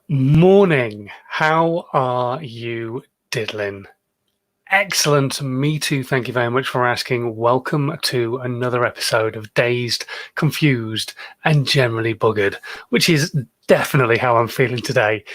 Morning. How are you diddling? Excellent. Me too. Thank you very much for asking. Welcome to another episode of Dazed, Confused, and Generally Buggered, which is definitely how I'm feeling today.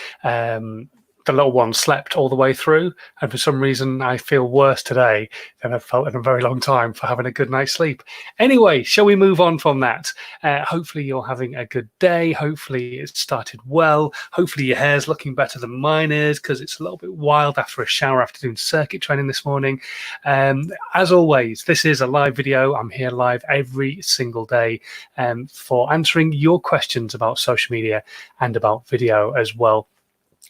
The little one slept all the way through, and for some reason, I feel worse today than I've felt in a very long time for having a good night's sleep. Anyway, shall we move on from that? Hopefully, you're having a good day. Hopefully, it started well. Hopefully, your hair's looking better than mine is because it's a little bit wild after a shower after doing circuit training this morning. As always, this is a live video. I'm here live every single day for answering your questions about social media and about video as well.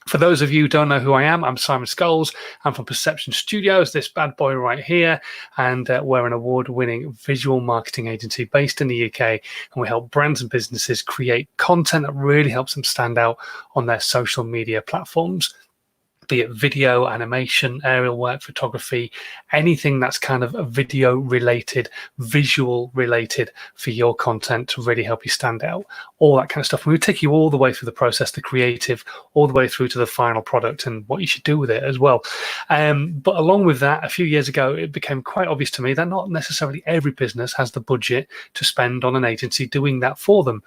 For those of you who don't know who I am, I'm Simon Scholes. I'm from Perception Studios, this bad boy right here, and we're an award-winning visual marketing agency based in the UK, and we help brands and businesses create content that really helps them stand out on their social media platforms, be it video, animation, aerial work, photography, anything that's kind of video related, visual related for your content to really help you stand out, all that kind of stuff. And we take you all the way through the process, the creative, all the way through to the final product and what you should do with it as well. But along with that, a few years ago, it became quite obvious to me that not necessarily every business has the budget to spend on an agency doing that for them.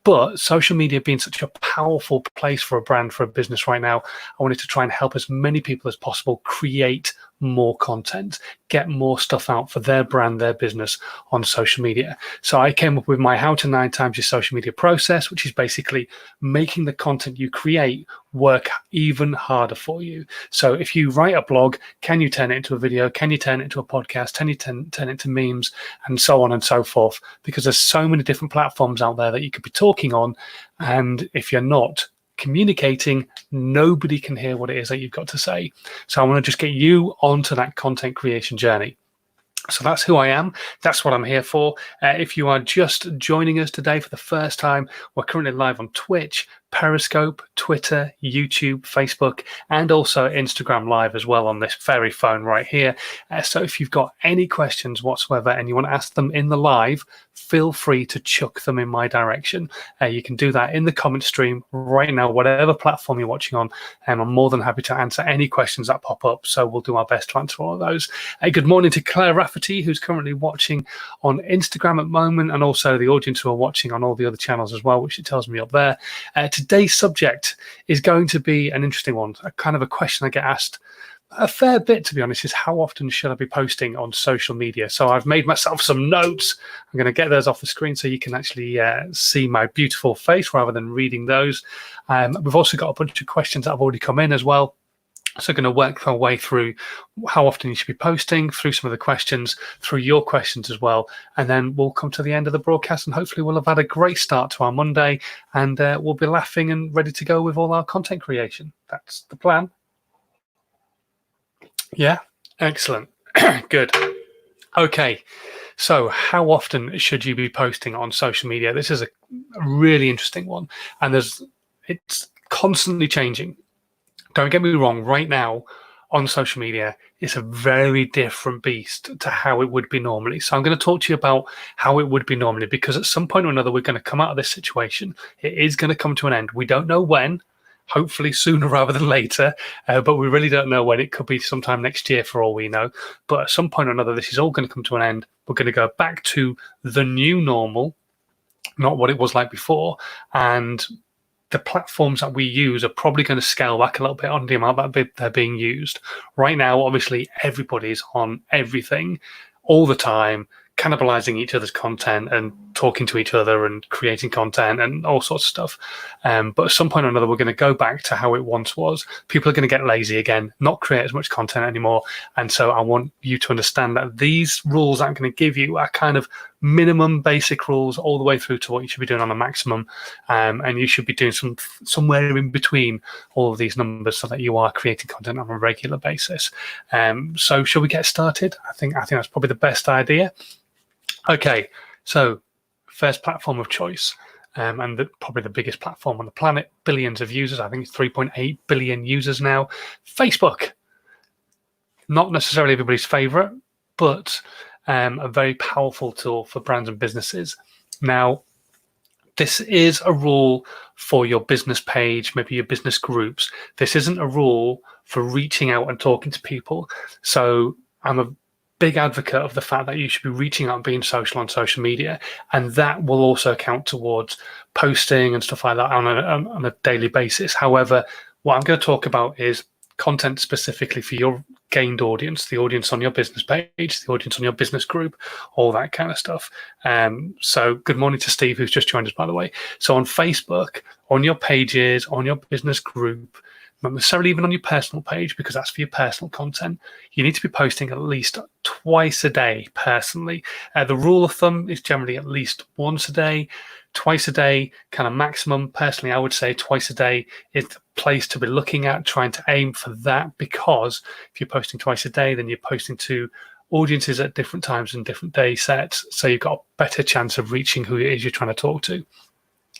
But social media being such a powerful place for a brand, for a business right now, I wanted to try and help as many people as possible create more content, get more stuff out for their brand, their business on social media. So I came up with my How to 9 Times Your Social Media process, which is basically making the content you create work even harder for you. So if you write a blog, can you turn it into a video? Can you turn it into a podcast? Can you turn it into memes and so on and so forth? Because there's so many different platforms out there that you could be talking on. And if you're not communicating, nobody can hear what it is that you've got to say. So I want to just get you onto that content creation journey. So that's who I am. That's what I'm here for. If you are just joining us today for the first time, we're currently live on Twitch, Periscope, Twitter, YouTube, Facebook, and also Instagram Live as well on this very phone right here. So if you've got any questions whatsoever and you want to ask them in the live, feel free to chuck them in my direction. You can do that in the comment stream right now, whatever platform you're watching on. I'm more than happy to answer any questions that pop up. So we'll do our best to answer all of those. Good morning to Claire Rafferty, who's currently watching on Instagram at the moment, and also the audience who are watching on all the other channels as well, which it tells me up there. Today's subject is going to be an interesting one, a kind of a question I get asked a fair bit, to be honest, is how often should I be posting on social media? So I've made myself some notes. I'm going to get those off the screen so you can actually see my beautiful face rather than reading those. We've also got a bunch of questions that have already come in as well. So going to work our way through how often you should be posting, through some of the questions, through your questions as well. And then we'll come to the end of the broadcast and hopefully we'll have had a great start to our Monday and we'll be laughing and ready to go with all our content creation. That's the plan. Yeah, excellent. Good. Okay, so how often should you be posting on social media? This is a really interesting one, and it's constantly changing. Don't get me wrong, right now on social media, it's a very different beast to how it would be normally. So I'm going to talk to you about how it would be normally, because at some point or another, we're going to come out of this situation. It is going to come to an end. We don't know when. Hopefully sooner rather than later, but we really don't know when. It could be sometime next year for all we know. But at some point or another, this is all going to come to an end. We're going to go back to the new normal, not what it was like before. And the platforms that we use are probably going to scale back a little bit on the amount that they're being used. Right now, obviously, everybody's on everything all the time, cannibalizing each other's content and talking to each other and creating content and all sorts of stuff. But at some point or another, we're going to go back to how it once was. People are going to get lazy again, not create as much content anymore. And so I want you to understand that these rules I'm going to give you are kind of minimum basic rules all the way through to what you should be doing on a maximum. And you should be doing somewhere in between all of these numbers so that you are creating content on a regular basis. So shall we get started? I think that's probably the best idea. Okay, so first platform of choice, and probably the biggest platform on the planet, billions of users. I think it's 3.8 billion users now. Facebook, not necessarily everybody's favorite, but a very powerful tool for brands and businesses. Now, This is a rule for your business page, maybe your business groups. This isn't a rule for reaching out and talking to people. So I'm a big advocate of the fact that you should be reaching out and being social on social media, and that will also count towards posting and stuff like that on a daily basis. However, what I'm going to talk about is content specifically for your gained audience, the audience on your business page, the audience on your business group, all that kind of stuff. So good morning to Steve, who's just joined us, by the way. So on Facebook, on your pages, on your business group, not necessarily even on your personal page, because that's for your personal content, you need to be posting at least twice a day personally. The rule of thumb is generally at least once a day. Twice a day, kind of maximum. Personally, I would say twice a day is the place to be looking at, trying to aim for that, because if you're posting twice a day, then you're posting to audiences at different times and different day sets. So you've got a better chance of reaching who it is you're trying to talk to.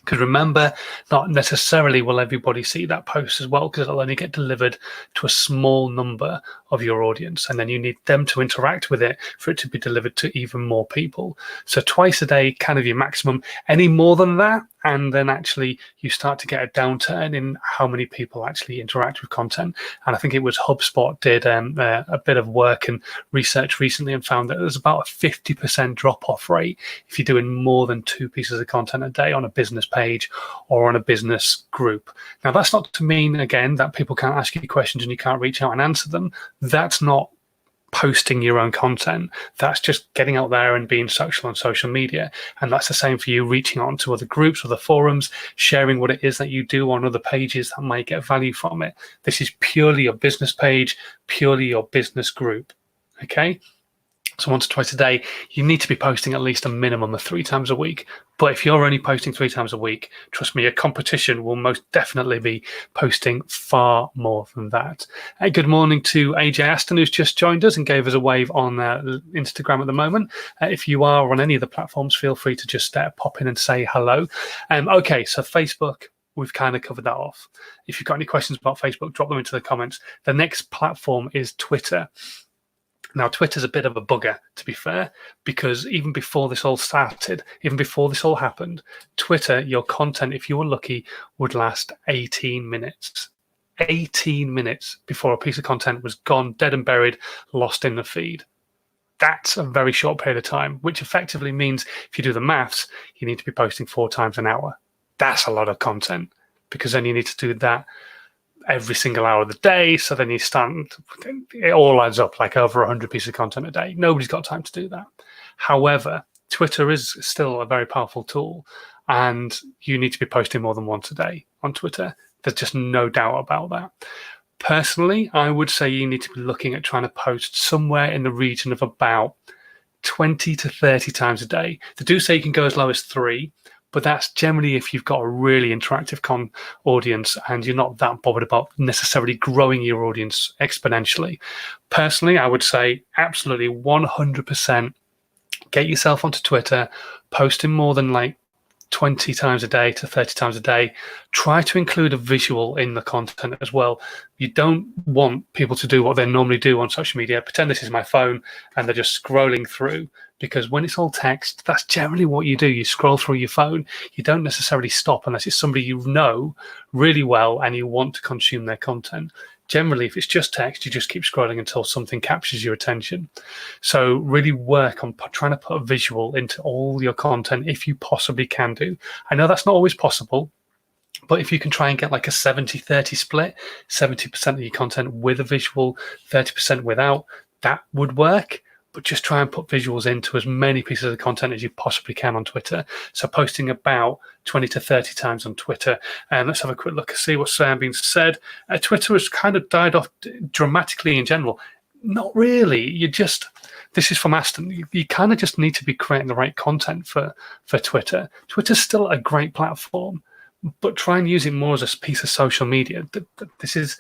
Because remember, not necessarily will everybody see that post as well, because it'll only get delivered to a small number of your audience, and then you need them to interact with it for it to be delivered to even more people. So twice a day, kind of your maximum. Any more than that, and then actually you start to get a downturn in how many people actually interact with content. And I think it was HubSpot did a bit of work and research recently and found that there's about a 50% drop-off rate if you're doing more than 2 pieces of content a day on a business page or on a business group. Now, that's not to mean, again, that people can't ask you questions and you can't reach out and answer them. That's not posting your own content. That's just getting out there and being social on social media. And that's the same for you, reaching out to other groups, other forums, sharing what it is that you do on other pages that might get value from it. This is purely your business page, purely your business group. Okay? So once or twice a day, you need to be posting at least a minimum of 3 times a week. But if you're only posting 3 times a week, trust me, your competition will most definitely be posting far more than that. Good morning to AJ Aston, who's just joined us and gave us a wave on Instagram at the moment. If you are on any of the platforms, feel free to just pop in and say hello. Okay, so Facebook, we've kind of covered that off. If you've got any questions about Facebook, drop them into the comments. The next platform is Twitter. Now, Twitter's a bit of a bugger, to be fair, because even before this all started, even before this all happened, Twitter, your content, if you were lucky, would last 18 minutes. 18 minutes before a piece of content was gone, dead and buried, lost in the feed. That's a very short period of time, which effectively means if you do the maths, you need to be posting 4 times an hour. That's a lot of content, because then you need to do that every single hour of the day. So then you start, it all adds up like over 100 pieces of content a day. Nobody's got time to do that. However, Twitter is still a very powerful tool, and you need to be posting more than once a day on Twitter. There's just no doubt about that. Personally, I would say you need to be looking at trying to post somewhere in the region of about 20 to 30 times a day. They do say you can go as low as 3, but that's generally if you've got a really interactive audience and you're not that bothered about necessarily growing your audience exponentially. Personally, I would say absolutely 100% get yourself onto Twitter, posting more than like 20 times a day to 30 times a day. Try to include a visual in the content as well. You don't want people to do what they normally do on social media, pretend this is my phone and they're just scrolling through, because when it's all text, that's generally what you do. You scroll through your phone. You don't necessarily stop unless it's somebody you know really well and you want to consume their content. Generally, if it's just text, you just keep scrolling until something captures your attention. So really work on trying to put a visual into all your content if you possibly can do. I know that's not always possible, but if you can try and get like a 70-30 split, 70% of your content with a visual, 30% without, that would work. But just try and put visuals into as many pieces of content as you possibly can on Twitter. So posting about 20 to 30 times on Twitter. And let's have a quick look and see what's being said. Twitter has kind of died off dramatically in general. Not really. This is from Aston. You kind of just need to be creating the right content for Twitter. Twitter's still a great platform, but try and use it more as a piece of social media. This is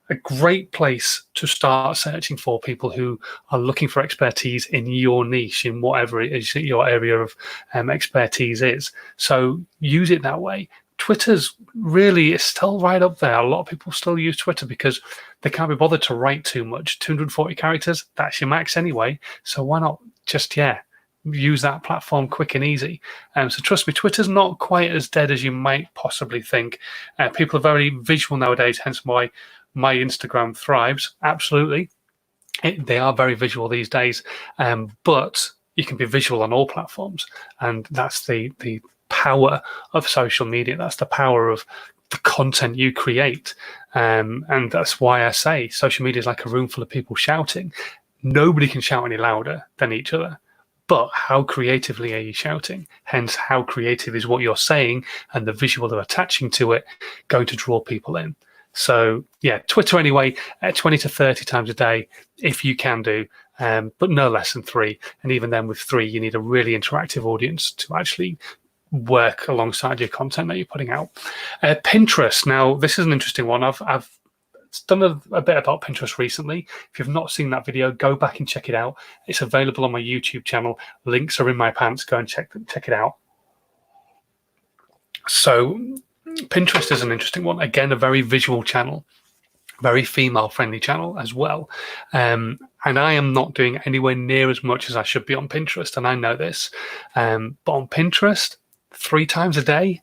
a great place to start searching for people who are looking for expertise in your niche, in whatever it is your area of expertise is. So use it that way. Twitter's really is still right up there. A lot of people still use Twitter because they can't be bothered to write too much. 240 characters, that's your max anyway. So why not just, use that platform quick and easy. So trust me, Twitter's not quite as dead as you might possibly think. People are very visual nowadays, hence why my Instagram thrives. Absolutely. They are very visual these days, but you can be visual on all platforms. And that's the power of social media. That's the power of the content you create. And that's why I say social media is like a room full of people shouting. Nobody can shout any louder than each other. But how creatively are you shouting? Hence, how creative is what you're saying and the visual they're attaching to it going to draw people in. So, yeah, Twitter anyway, 20 to 30 times a day, if you can do, but no less than 3. And even then with 3, you need a really interactive audience to actually work alongside your content that you're putting out. Pinterest. Now, this is an interesting one. I've done a bit about Pinterest recently. If you've not seen that video, go back and check it out. It's available on my YouTube channel. Links are in my pants. Go and check it out. So Pinterest is an interesting one. Again, a very visual channel, very female-friendly channel as well. And I am not doing anywhere near as much as I should be on Pinterest, and I know this. But on Pinterest, 3 times a day,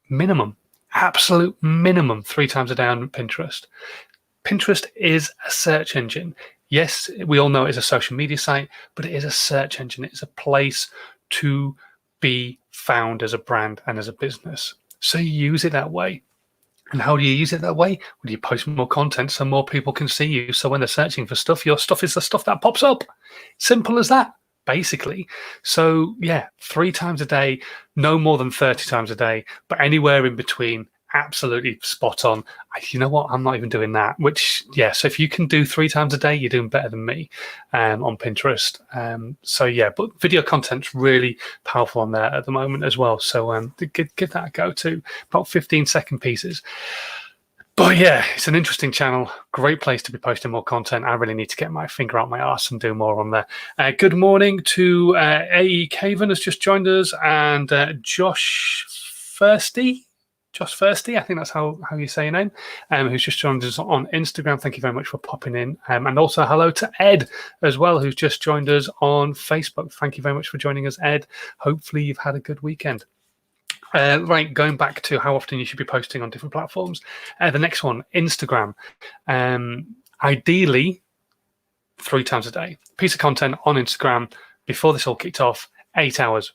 minimum. Absolute minimum 3 times a day on Pinterest. Pinterest is a search engine. Yes, we all know it's a social media site, but it is a search engine. It's a place to be found as a brand and as a business. So you use it that way. And how do you use it that way? Well, you post more content so more people can see you. So when they're searching for stuff, your stuff is the stuff that pops up. Simple as that, basically. So yeah, 3 times a day, no more than 30 times a day, but anywhere in between, absolutely spot on. You know what? I'm not even doing that, which, yeah, so if you can do 3 times a day, you're doing better than me on Pinterest. So yeah, but video content's really powerful on there at the moment as well. So give that a go too. About 15-second pieces. But yeah, it's an interesting channel. Great place to be posting more content. I really need to get my finger out my arse and do more on there. Good morning to A.E. Caven has just joined us, and Josh Firsty, I think that's how you say your name, who's just joined us on Instagram. Thank you very much for popping in. And also hello to Ed as well, who's just joined us on Facebook. Thank you very much for joining us, Ed. Hopefully you've had a good weekend. Right, going back to how often you should be posting on different platforms. The next one, Instagram. Ideally, 3 times a day. Piece of content on Instagram. Before this all kicked off, 8 hours.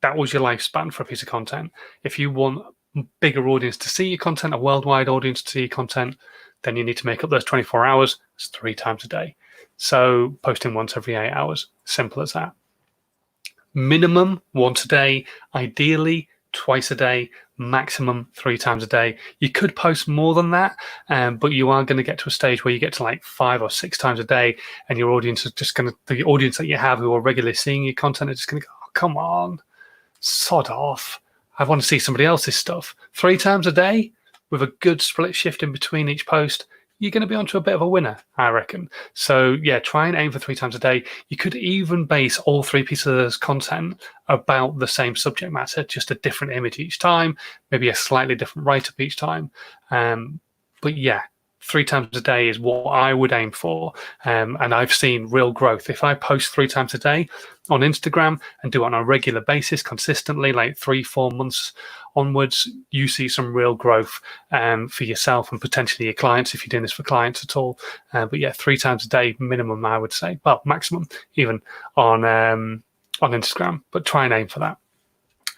That was your lifespan for a piece of content. If you want a bigger audience to see your content, a worldwide audience to see your content, then you need to make up those 24 hours. It's 3 times a day. So posting once every 8 hours. Simple as that. Minimum once a day. Ideally, twice a day, maximum 3 times a day. You could post more than that, but you are going to get to a stage where you get to like 5 or 6 times a day, and your audience is just going to, the audience that you have who are regularly seeing your content are just going to go, oh, come on, sod off. I want to see somebody else's stuff. 3 times a day with a good split shift in between each post, you're going to be onto a bit of a winner, I reckon. So yeah, try and aim for 3 times a day. You could even base all 3 pieces of this content about the same subject matter, just a different image each time, maybe a slightly different write-up each time. But yeah, 3 times a day is what I would aim for. And I've seen real growth. If I post 3 times a day on Instagram and do it on a regular basis, consistently, like 3-4 months onwards, you see some real growth for yourself and potentially your clients if you're doing this for clients at all. But yeah, 3 times a day minimum, I would say. Well, maximum even on Instagram, but try and aim for that.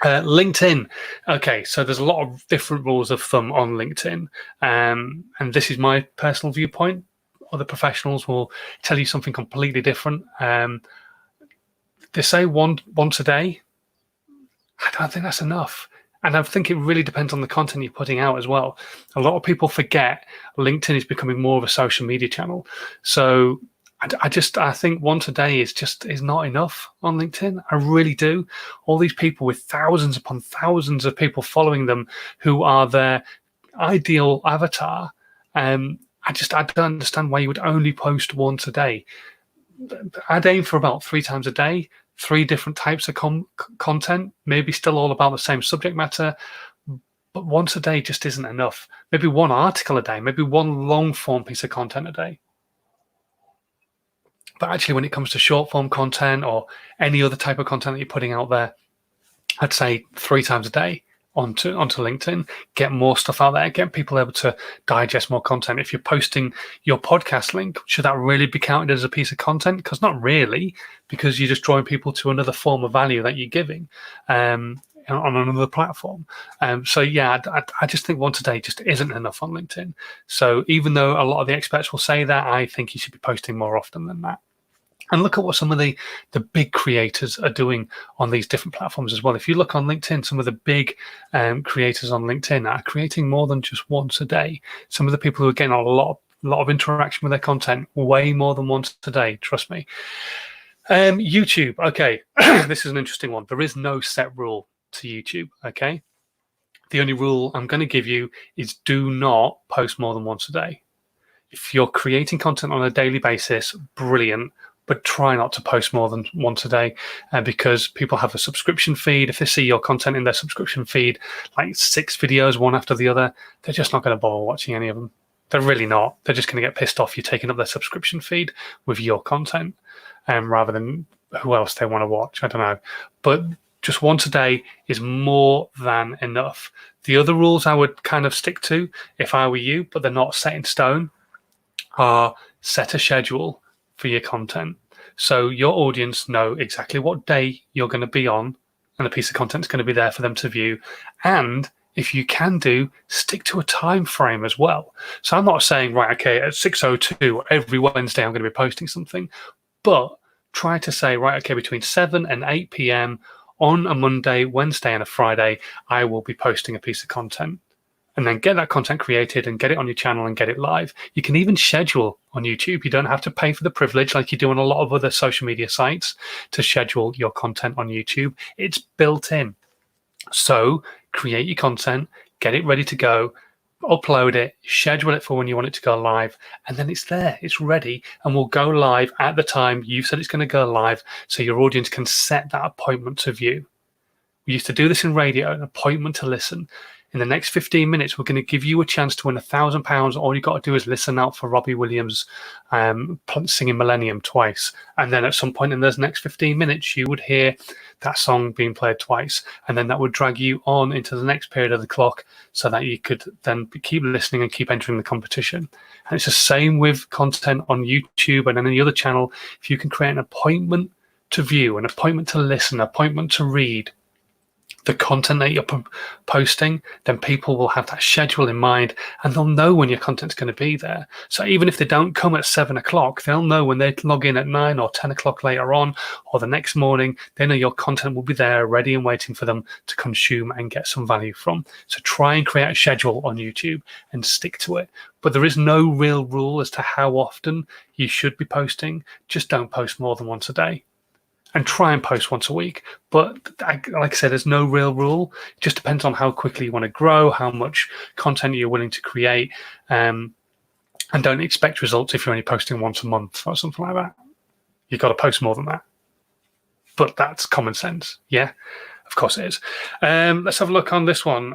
LinkedIn. Okay, so there's a lot of different rules of thumb on LinkedIn, and this is my personal viewpoint. Other professionals will tell you something completely different. They say once a day. I don't think that's enough. And I think it really depends on the content you're putting out as well. A lot of people forget LinkedIn is becoming more of a social media channel. So I think once a day is not enough on LinkedIn. I really do. All these people with thousands upon thousands of people following them who are their ideal avatar. I don't understand why you would only post once a day. I'd aim for about 3 times a day, 3 different types of content, maybe still all about the same subject matter, but once a day just isn't enough. Maybe 1 article a day, maybe 1 long form piece of content a day. But actually, when it comes to short form content or any other type of content that you're putting out there, I'd say 3 times a day onto LinkedIn. Get more stuff out there. Get people able to digest more content. If you're posting your podcast link, should that really be counted as a piece of content? Because not really, because you're just drawing people to another form of value that you're giving on another platform. So yeah, I just think once a day just isn't enough on LinkedIn. So even though a lot of the experts will say that, I think you should be posting more often than that. And look at what some of the big creators are doing on these different platforms as well. If you look on LinkedIn, some of the big creators on LinkedIn are creating more than just once a day. Some of the people who are getting a lot of interaction with their content, way more than once a day, trust me. YouTube, okay, this is an interesting one. There is no set rule to YouTube, okay? The only rule I'm going to give you is do not post more than once a day. If you're creating content on a daily basis, brilliant, but try not to post more than once a day because people have a subscription feed. If they see your content in their subscription feed, like 6 videos, one after the other, they're just not going to bother watching any of them. They're really not. They're just going to get pissed off you taking up their subscription feed with your content rather than who else they want to watch. I don't know. But just once a day is more than enough. The other rules I would kind of stick to if I were you, but they're not set in stone, are set a schedule for your content. So your audience know exactly what day you're going to be on and a piece of content is going to be there for them to view. And if you can stick to a time frame as well. So I'm not saying, right, okay, at 6:02 every Wednesday I'm going to be posting something, but try to say, right, okay, between 7 and 8 p.m. on a Monday, Wednesday, and a Friday, I will be posting a piece of content. And then get that content created and get it on your channel and get it live. You can even schedule on YouTube. You don't have to pay for the privilege like you do on a lot of other social media sites to schedule your content on YouTube. It's built in. So create your content, get it ready to go, upload it, schedule it for when you want it to go live, and then it's there, it's ready, and will go live at the time you said it's going to go live so your audience can set that appointment to view. We used to do this in radio, an appointment to listen. In the next 15 minutes, we're going to give you a chance to win £1,000. All you got to do is listen out for Robbie Williams singing Millennium twice. And then at some point in those next 15 minutes, you would hear that song being played twice. And then that would drag you on into the next period of the clock so that you could then keep listening and keep entering the competition. And it's the same with content on YouTube and any other channel. If you can create an appointment to view, an appointment to listen, an appointment to read, the content that you're posting, then people will have that schedule in mind and they'll know when your content's going to be there. So even if they don't come at 7 o'clock, they'll know when they log in at 9 or 10 o'clock later on or the next morning, they know your content will be there ready and waiting for them to consume and get some value from. So try and create a schedule on YouTube and stick to it. But there is no real rule as to how often you should be posting. Just don't post more than once a day. And try and post once a week. But like I said, there's no real rule. It just depends on how quickly you want to grow, how much content you're willing to create. And don't expect results if you're only posting once a month or something like that. You've got to post more than that. But that's common sense, yeah? Of course it is. Let's have a look on this one.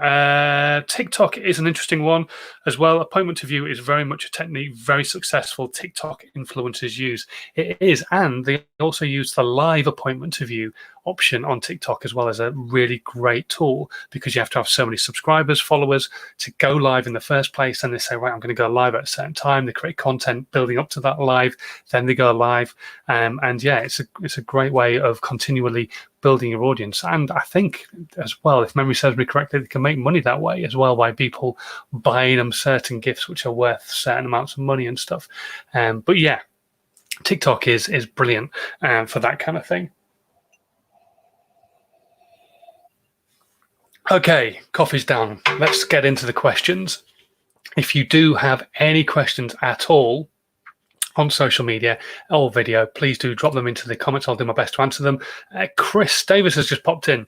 TikTok is an interesting one as well. Appointment to view is very much a technique very successful TikTok influencers use. It is, and they also use the live appointment to view option on TikTok as well as a really great tool because you have to have so many subscribers, followers to go live in the first place. And they say, right, I'm going to go live at a certain time. They create content building up to that live, then they go live. And yeah, it's a great way of continually building your audience. And I think as well, if memory serves me correctly, they can make money that way as well by people buying them certain gifts which are worth certain amounts of money and stuff. But yeah, TikTok is brilliant for that kind of thing. Okay, coffee's down. Let's get into the questions. If you do have any questions at all on social media or video, please do drop them into the comments. I'll do my best to answer them. Chris Davis has just popped in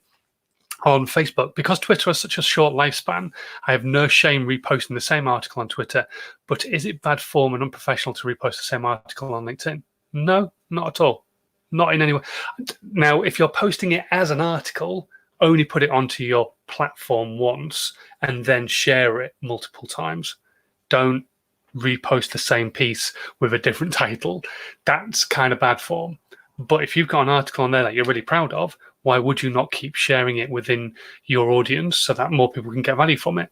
on Facebook. Because Twitter has such a short lifespan, I have no shame reposting the same article on Twitter, but is it bad form and unprofessional to repost the same article on LinkedIn? No, not at all. Not in any way. Now, if you're posting it as an article, only put it onto your platform once and then share it multiple times. Don't repost the same piece with a different title. That's kind of bad form. But if you've got an article on there that you're really proud of, why would you not keep sharing it within your audience so that more people can get value from it?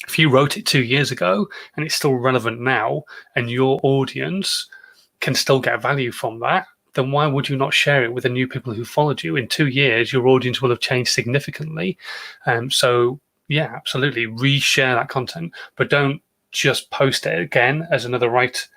If you wrote it 2 years ago and it's still relevant now and your audience can still get value from that, then why would you not share it with the new people who followed you? In 2 years, your audience will have changed significantly. So yeah, absolutely, reshare that content, but don't just post it again as another but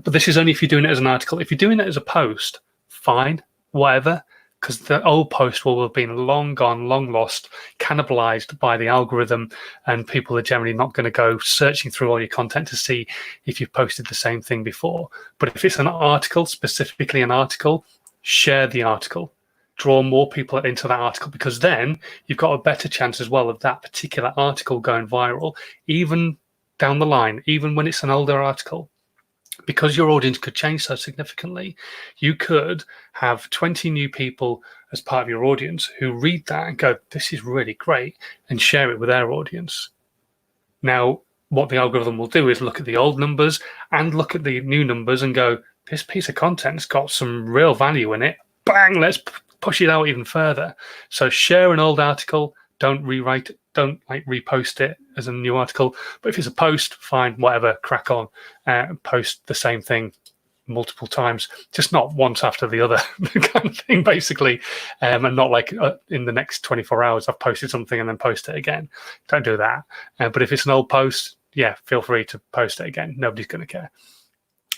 this is only if you're doing it as an article. If you're doing it as a post, fine, whatever, because the old post will have been long gone, long lost, cannibalized by the algorithm, and people are generally not going to go searching through all your content to see if you've posted the same thing before. But if it's an article, specifically an article, share the article. Draw more people into that article, because then you've got a better chance as well of that particular article going viral, even down the line, even when it's an older article. Because your audience could change so significantly, you could have 20 new people as part of your audience who read that and go, this is really great, and share it with their audience. Now, what the algorithm will do is look at the old numbers and look at the new numbers and go, this piece of content's got some real value in it. Bang, let's push it out even further. So share an old article, don't rewrite it, don't repost it as a new article. But if it's a post, fine, whatever, crack on. Post the same thing multiple times, just not once after the other kind of thing, basically. And not like in the next 24 hours, I've posted something and then post it again. Don't do that. But if it's an old post, yeah, feel free to post it again. Nobody's going to care.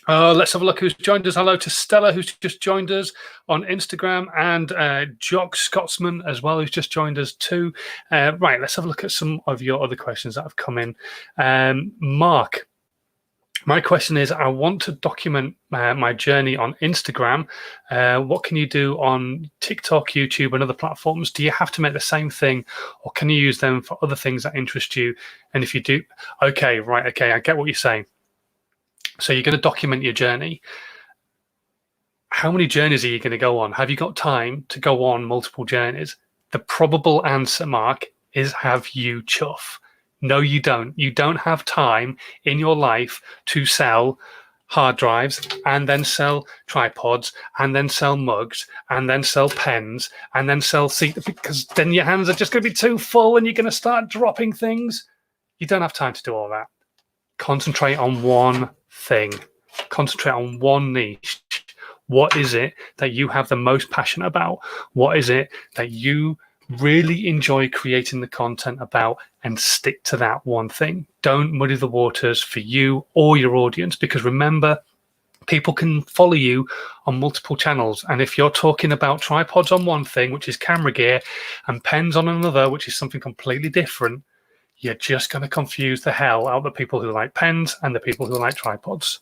Let's have a look who's joined us. Hello to Stella, who's just joined us on Instagram, and Jock Scotsman as well, who's just joined us too. Right, let's have a look at some of your other questions that have come in. Mark, my question is, I want to document my journey on Instagram. What can you do on TikTok, YouTube, and other platforms? Do you have to make the same thing, or can you use them for other things that interest you? And if you do, okay, right, okay, I get what you're saying. So you're going to document your journey. How many journeys are you going to go on? Have you got time to go on multiple journeys? The probable answer, Mark, is have you chuff? No, you don't. You don't have time in your life to sell hard drives and then sell tripods and then sell mugs and then sell pens and then sell seats, because then your hands are just going to be too full and you're going to start dropping things. You don't have time to do all that. Concentrate on one thing. Concentrate on one niche. What is it that you have the most passion about? What is it that you really enjoy creating the content about, and stick to that one thing? Don't muddy the waters for you or your audience, because remember, people can follow you on multiple channels. And if you're talking about tripods on one thing, which is camera gear, and pens on another, which is something completely different, you're just going to confuse the hell out of the people who like pens and the people who like tripods.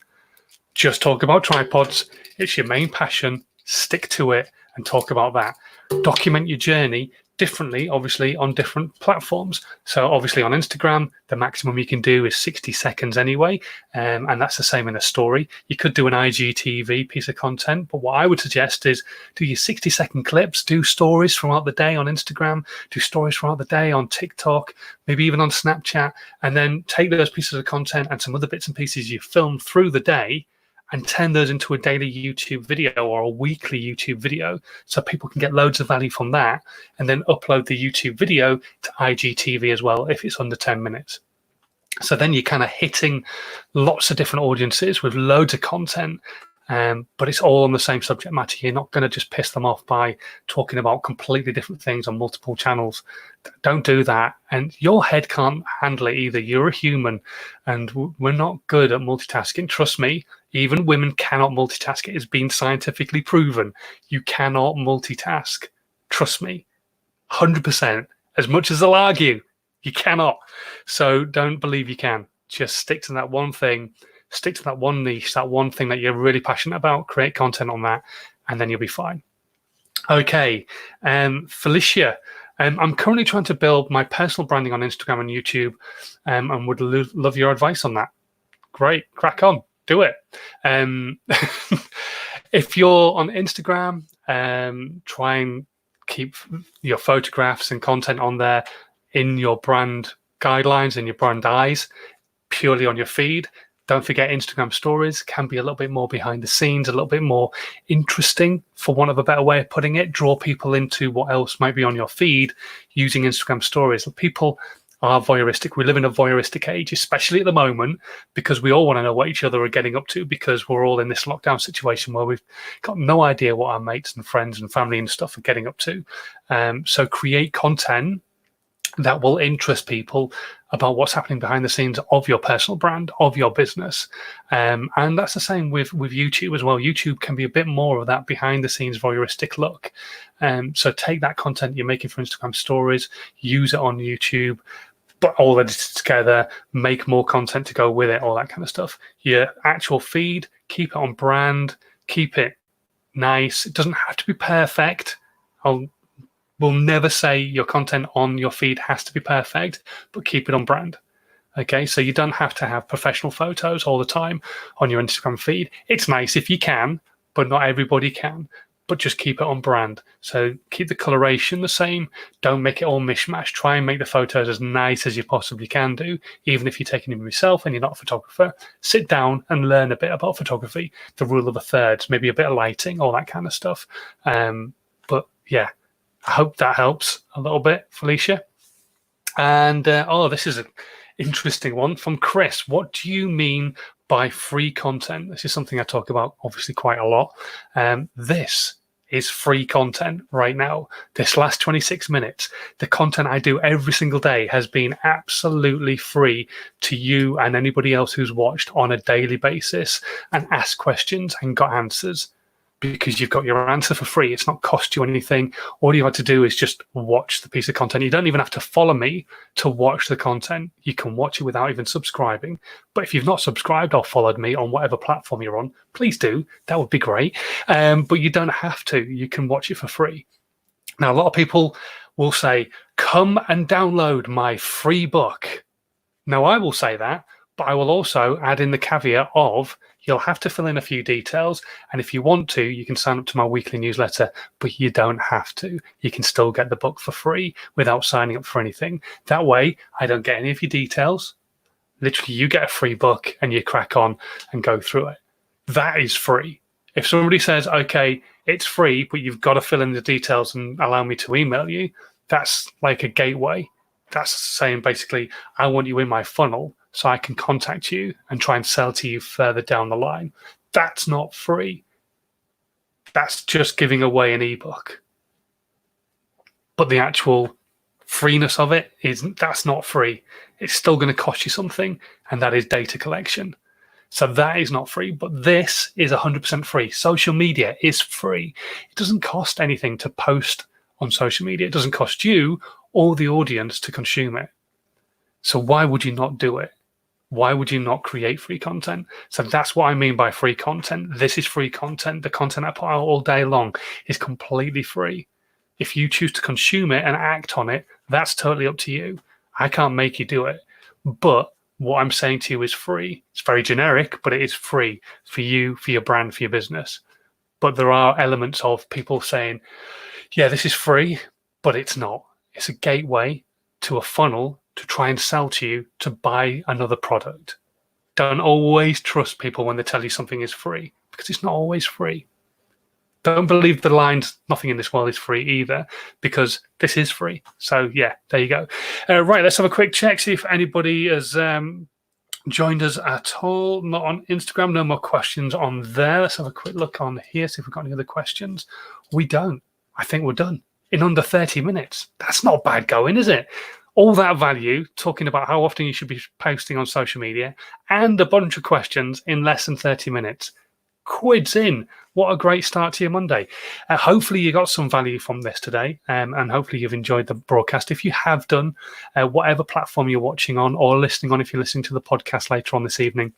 Just talk about tripods. It's your main passion. Stick to it and talk about that. Document your journey differently, obviously, on different platforms. So obviously on Instagram, the maximum you can do is 60 seconds anyway. And that's the same in a story. You could do an IGTV piece of content, but what I would suggest is do your 60-second clips, do stories throughout the day on Instagram, do stories throughout the day on TikTok, maybe even on Snapchat, and then take those pieces of content and some other bits and pieces you film through the day and turn those into a daily YouTube video or a weekly YouTube video, so people can get loads of value from that, and then upload the YouTube video to IGTV as well if it's under 10 minutes. So then you're kind of hitting lots of different audiences with loads of content, but it's all on the same subject matter. You're not going to just piss them off by talking about completely different things on multiple channels. Don't do that. And your head can't handle it either. You're a human, and we're not good at multitasking. Trust me, even women cannot multitask. It has been scientifically proven. You cannot multitask. Trust me, 100%. As much as they'll argue, you cannot. So don't believe you can. Just stick to that one thing. Stick to that one niche, that one thing that you're really passionate about. Create content on that, and then you'll be fine. Okay, Felicia. I'm currently trying to build my personal branding on Instagram and YouTube, and would love your advice on that. Great, crack on, do it. If you're on Instagram, try and keep your photographs and content on there in your brand guidelines and your brand eyes, purely on your feed. Don't forget, Instagram stories can be a little bit more behind the scenes, a little bit more interesting, for want of a better way of putting it. Draw people into what else might be on your feed using Instagram stories. People are voyeuristic. We live in a voyeuristic age, especially at the moment, because we all want to know what each other are getting up to, because we're all in this lockdown situation where we've got no idea what our mates and friends and family and stuff are getting up to. So create content that will interest people about what's happening behind the scenes of your personal brand, of your business. And that's the same with YouTube as well. YouTube can be a bit more of that behind the scenes voyeuristic look. So take that content you're making for Instagram stories, use it on YouTube, but all edited together, make more content to go with it, all that kind of stuff. Your actual feed, keep it on brand, keep it nice. It doesn't have to be perfect. We'll never say your content on your feed has to be perfect, but keep it on brand. Okay, so you don't have to have professional photos all the time on your Instagram feed. It's nice if you can, but not everybody can. But just keep it on brand. So keep the coloration the same. Don't make it all mishmash. Try and make the photos as nice as you possibly can do, even if you're taking them yourself and you're not a photographer. Sit down and learn a bit about photography, the rule of a third, maybe a bit of lighting, all that kind of stuff. But yeah, I hope that helps a little bit, Felicia. And this is an interesting one from Chris. What do you mean by free content? This is something I talk about obviously quite a lot. This is free content right now. This last 26 minutes, the content I do every single day has been absolutely free to you and anybody else who's watched on a daily basis and asked questions and got answers, because you've got your answer for free. It's not cost you anything. All you have to do is just watch the piece of content. You don't even have to follow me to watch the content. You can watch it without even subscribing. But if you've not subscribed or followed me on whatever platform you're on, please do. That would be great. But you don't have to. You can watch it for free. Now, a lot of people will say, come and download my free book. Now, I will say that, but I will also add in the caveat of, you'll have to fill in a few details. And if you want to, you can sign up to my weekly newsletter, but you don't have to. You can still get the book for free without signing up for anything. That way, I don't get any of your details. Literally, you get a free book and you crack on and go through it. That is free. If somebody says, okay, it's free, but you've got to fill in the details and allow me to email you, that's like a gateway. That's saying basically, I want you in my funnel so I can contact you and try and sell to you further down the line. That's not free. That's just giving away an ebook. But the actual freeness of it that's not free. It's still going to cost you something, and that is data collection. So that is not free, but this is 100% free. Social media is free. It doesn't cost anything to post on social media. It doesn't cost you or the audience to consume it. So why would you not do it? Why would you not create free content? So that's what I mean by free content. This is free content. The content I put out all day long is completely free. If you choose to consume it and act on it, that's totally up to you. I can't make you do it. But what I'm saying to you is free. It's very generic, but it is free for you, for your brand, for your business. But there are elements of people saying, yeah, this is free, but it's not. It's a gateway to a funnel to try and sell to you to buy another product. Don't always trust people when they tell you something is free, because it's not always free. Don't believe the lines, nothing in this world is free either, because this is free. So yeah, there you go. Right, let's have a quick check, see if anybody has joined us at all. Not on Instagram, no more questions on there. Let's have a quick look on here, see if we've got any other questions. We don't. I think we're done in under 30 minutes. That's not bad going, is it? All that value, talking about how often you should be posting on social media, and a bunch of questions in less than 30 minutes. Quids in. What a great start to your Monday. Hopefully you got some value from this today, and hopefully you've enjoyed the broadcast. If you have done, whatever platform you're watching on or listening on, if you're listening to the podcast later on this evening,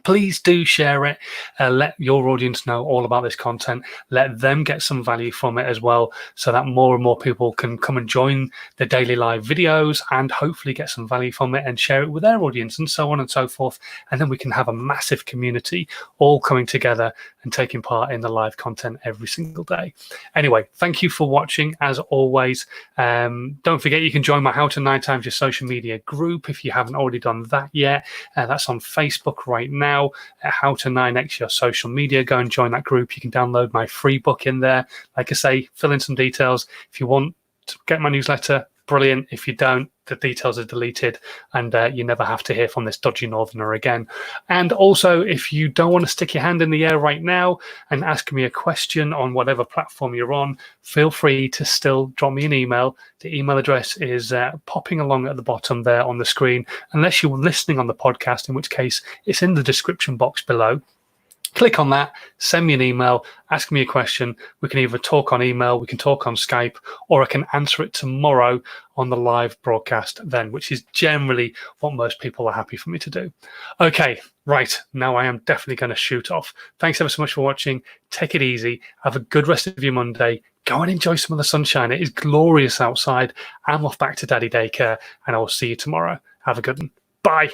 Please do share it. Let your audience know all about this content. Let them get some value from it as well, so that more and more people can come and join the daily live videos and hopefully get some value from it and share it with their audience, and so on and so forth. And then we can have a massive community all coming together and taking part in the live content every single day. Anyway, thank you for watching as always. Don't forget you can join my How to 9 Times Your Social Media group if you haven't already done that yet. That's on Facebook right now. How to 9x Your Social Media. Go and join that group. You can download my free book in there. Like I say, fill in some details. If you want to get my newsletter, brilliant. If you don't, the details are deleted and you never have to hear from this dodgy northerner again. And also, if you don't want to stick your hand in the air right now and ask me a question on whatever platform you're on, feel free to still drop me an email. The email address is popping along at the bottom there on the screen, unless you're listening on the podcast, in which case it's in the description box below. Click on that, send me an email, ask me a question. We can either talk on email, we can talk on Skype, or I can answer it tomorrow on the live broadcast then, which is generally what most people are happy for me to do. Okay, right, now I am definitely going to shoot off. Thanks ever so much for watching. Take it easy. Have a good rest of your Monday. Go and enjoy some of the sunshine. It is glorious outside. I'm off back to Daddy Daycare, and I will see you tomorrow. Have a good one. Bye.